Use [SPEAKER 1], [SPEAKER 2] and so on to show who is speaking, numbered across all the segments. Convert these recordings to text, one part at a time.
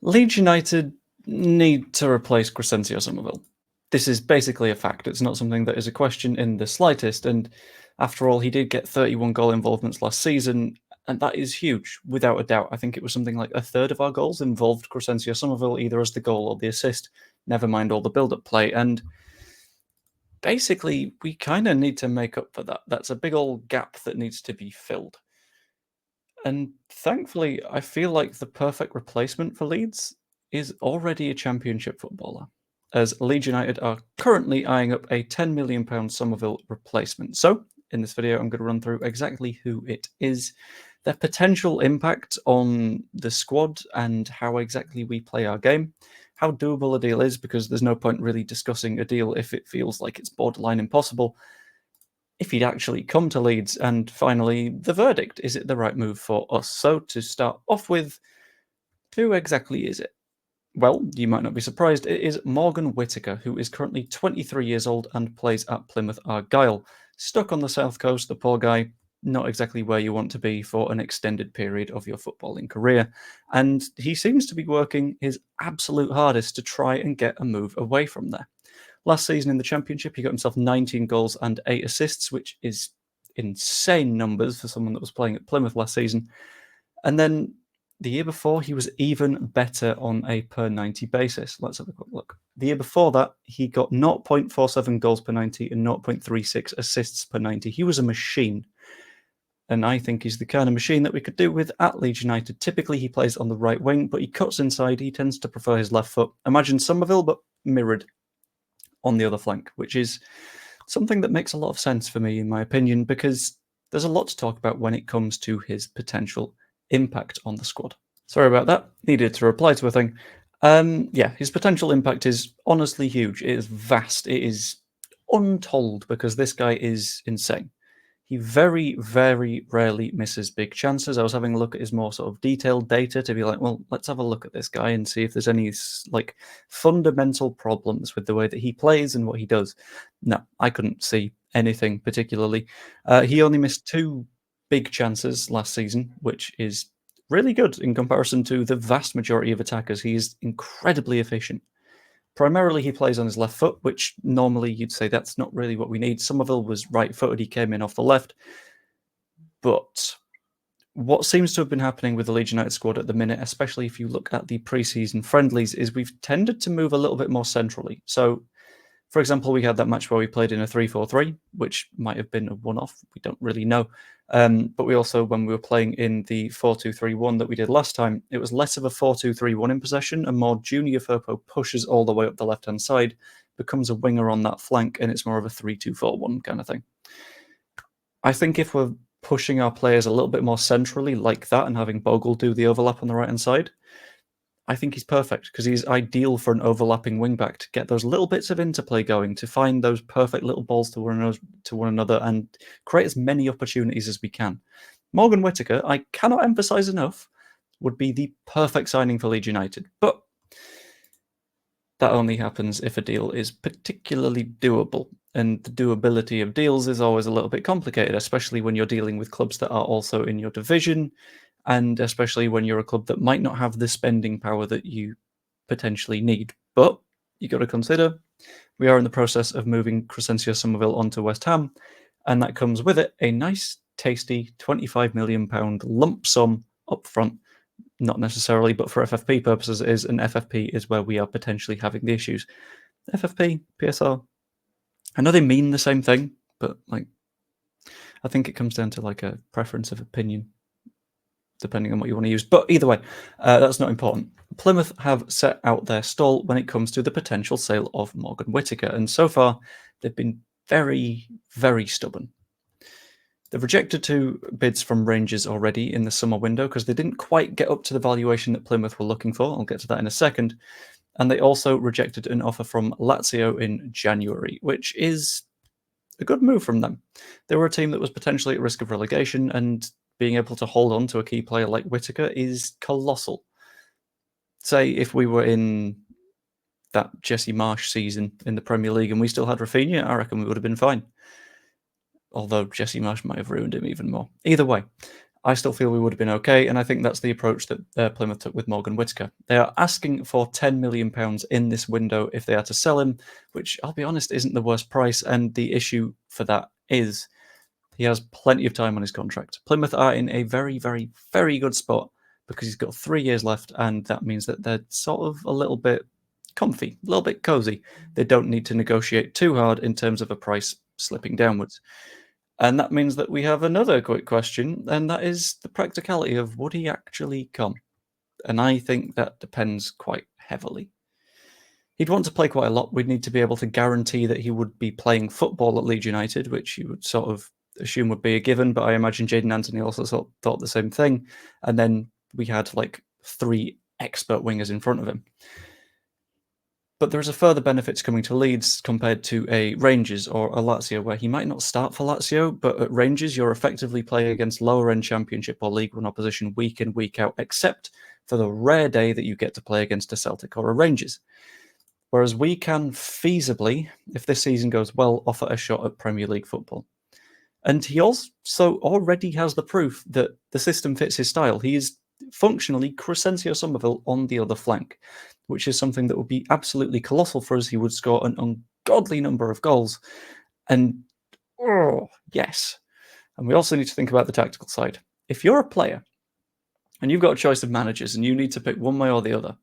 [SPEAKER 1] Leeds United need to replace Crescencio Summerville. This is basically a fact. It's not something that is a question in the slightest. And after all, he did get 31 goal involvements last season, and that is huge, without a doubt. I think it was something like a third of our goals involved Crescencio Summerville, either as the goal or the assist, never mind all the build-up play. And basically, we kind of need to make up for that. That's a big old gap that needs to be filled. And thankfully, I feel like the perfect replacement for Leeds is already a championship footballer, as Leeds United are currently eyeing up a £10 million Summerville replacement. So, in this video, I'm going to run through exactly who it is, their potential impact on the squad, and how exactly we play our game, how doable a deal is, because there's no point really discussing a deal if it feels like it's borderline impossible, if he'd actually come to Leeds, and finally, the verdict. Is it the right move for us? So, to start off with, who exactly is it? Well, you might not be surprised. It is Morgan Whittaker, who is currently 23 years old and plays at Plymouth Argyle. Stuck on the south coast, the poor guy, not exactly where you want to be for an extended period of your footballing career. And he seems to be working his absolute hardest to try and get a move away from there. Last season in the Championship, he got himself 19 goals and 8 assists, which is insane numbers for someone that was playing at Plymouth last season. And then the year before, he was even better on a per 90 basis. Let's have a quick look. The year before that, he got 0.47 goals per 90 and 0.36 assists per 90. He was a machine. And I think he's the kind of machine that we could do with at Leeds United. Typically, he plays on the right wing, but he cuts inside. He tends to prefer his left foot. Imagine Summerville, but mirrored on the other flank, which is something that makes a lot of sense for me, in my opinion, because there's a lot to talk about when it comes to his potential impact on the squad. Sorry about that. Needed to reply to a thing. Yeah, his potential impact is honestly huge. It is vast. It is untold because this guy is insane. He very, very rarely misses big chances. I was having a look at his more sort of detailed data to be like, well, let's have a look at this guy and see if there's any like fundamental problems with the way that he plays and what he does. No, I couldn't see anything particularly. He only missed 2 big chances last season, which is really good in comparison to the vast majority of attackers. He is incredibly efficient. Primarily, he plays on his left foot, which normally you'd say that's not really what we need. Summerville was right-footed. He came in off the left. But what seems to have been happening with the Leeds United squad at the minute, especially if you look at the pre-season friendlies, is we've tended to move a little bit more centrally. So, for example, we had that match where we played in a 3-4-3, which might have been a one-off. We don't really know. But we also, when we were playing in the 4-2-3-1 that we did last time, it was less of a 4-2-3-1 in possession, and more Junior Firpo pushes all the way up the left-hand side, becomes a winger on that flank, and it's more of a 3-2-4-1 kind of thing. I think if we're pushing our players a little bit more centrally like that and having Bogle do the overlap on the right-hand side, I think he's perfect because he's ideal for an overlapping wingback to get those little bits of interplay going, to find those perfect little balls to one another and create as many opportunities as we can. Morgan Whittaker, I cannot emphasize enough, would be the perfect signing for Leeds United, but that only happens if a deal is particularly doable. And the doability of deals is always a little bit complicated, especially when you're dealing with clubs that are also in your division, and especially when you're a club that might not have the spending power that you potentially need. But you got to consider we are in the process of moving Crescencio Summerville onto West Ham, and that comes with it a nice, tasty £25 million lump sum up front. Not necessarily, but for FFP purposes, it is, and FFP is where we are potentially having the issues. FFP, PSR, I know they mean the same thing, but like, I think it comes down to like a preference of opinion, depending on what you want to use. But either way, that's not important. Plymouth have set out their stall when it comes to the potential sale of Morgan Whittaker, and so far they've been very, very stubborn. They've rejected 2 bids from Rangers already in the summer window because they didn't quite get up to the valuation that Plymouth were looking for. I'll get to that in a second. And they also rejected an offer from Lazio in January, which is a good move from them. They were a team that was potentially at risk of relegation, and being able to hold on to a key player like Whittaker is colossal. Say if we were in that Jesse Marsh season in the Premier League and we still had Rafinha, I reckon we would have been fine. Although Jesse Marsh might have ruined him even more. Either way, I still feel we would have been okay, and I think that's the approach that Plymouth took with Morgan Whittaker. They are asking for £10 million in this window if they are to sell him, which, I'll be honest, isn't the worst price, and the issue for that is he has plenty of time on his contract. Plymouth are in a very, very, very good spot because he's got 3 years left, and that means that they're sort of a little bit comfy, a little bit cozy. They don't need to negotiate too hard in terms of a price slipping downwards. And that means that we have another quick question, and that is the practicality of would he actually come? And I think that depends quite heavily. He'd want to play quite a lot. We'd need to be able to guarantee that he would be playing football at Leeds United, which you would sort of assume would be a given, but I imagine Jadon Anthony also thought the same thing. And then we had like 3 expert wingers in front of him. But there is a further benefit to coming to Leeds compared to a Rangers or a Lazio, where he might not start for Lazio, but at Rangers you're effectively playing against lower-end Championship or League One opposition week in, week out, except for the rare day that you get to play against a Celtic or a Rangers. Whereas we can feasibly, if this season goes well, offer a shot at Premier League football. And he also already has the proof that the system fits his style. He is functionally Crescencio Summerville on the other flank, which is something that would be absolutely colossal for us. He would score an ungodly number of goals. And, yes. And we also need to think about the tactical side. If you're a player and you've got a choice of managers and you need to pick one way or the other,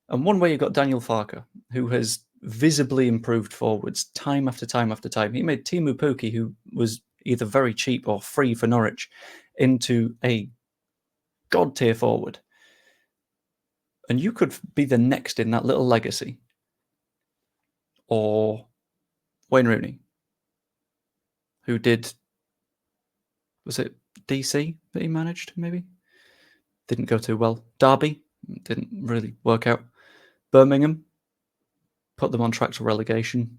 [SPEAKER 1] and one way you've got Daniel Farke, who has visibly improved forwards time after time after time. He made Timu Pukki, who was either very cheap or free for Norwich, into a god-tier forward. And you could be the next in that little legacy. Or Wayne Rooney, who did, was it DC that he managed, maybe? Didn't go too well. Derby, didn't really work out. Birmingham, put them on track to relegation.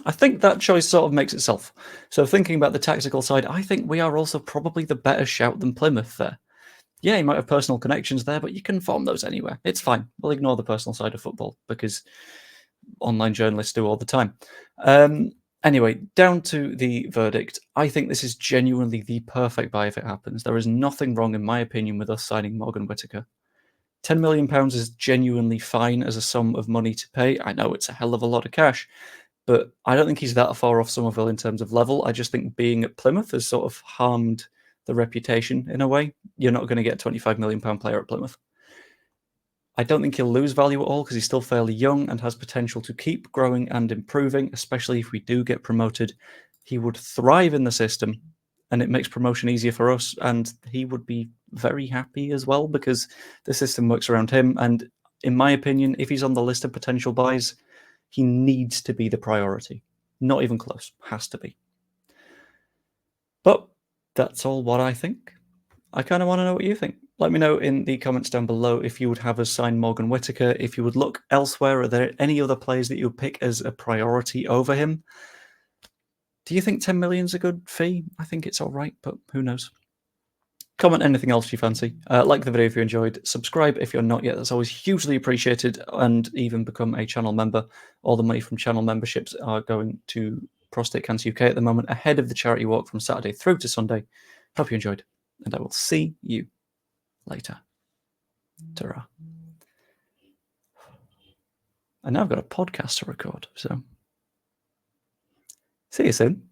[SPEAKER 1] I think that choice sort of makes itself. So thinking about the tactical side, I think we are also probably the better shout than Plymouth there. Yeah, you might have personal connections there, but you can form those anywhere. It's fine. We'll ignore the personal side of football because online journalists do all the time. Anyway, down to the verdict. I think this is genuinely the perfect buy if it happens. There is nothing wrong, in my opinion, with us signing Morgan Whittaker. £10 million is genuinely fine as a sum of money to pay. I know it's a hell of a lot of cash, but I don't think he's that far off Summerville in terms of level. I just think being at Plymouth has sort of harmed the reputation in a way. You're not going to get a £25 million player at Plymouth. I don't think he'll lose value at all because he's still fairly young and has potential to keep growing and improving, especially if we do get promoted. He would thrive in the system and it makes promotion easier for us, and he would be very happy as well because the system works around him. And in my opinion, if he's on the list of potential buys, he needs to be the priority. Not even close. Has to be. But that's all what I think. I kind of want to know what you think. Let me know in the comments down below if you would have us sign Morgan Whittaker, if you would look elsewhere. Are there any other players that you would pick as a priority over him? Do you think 10 million is a good fee? I think it's all right, but who knows? Comment anything else you fancy. Like the video if you enjoyed. Subscribe if you're not yet. That's always hugely appreciated. And even become a channel member. All the money from channel memberships are going to Prostate Cancer UK at the moment, ahead of the charity walk from Saturday through to Sunday. Hope you enjoyed. And I will see you later. Ta-ra. And now I've got a podcast to record, so see you soon.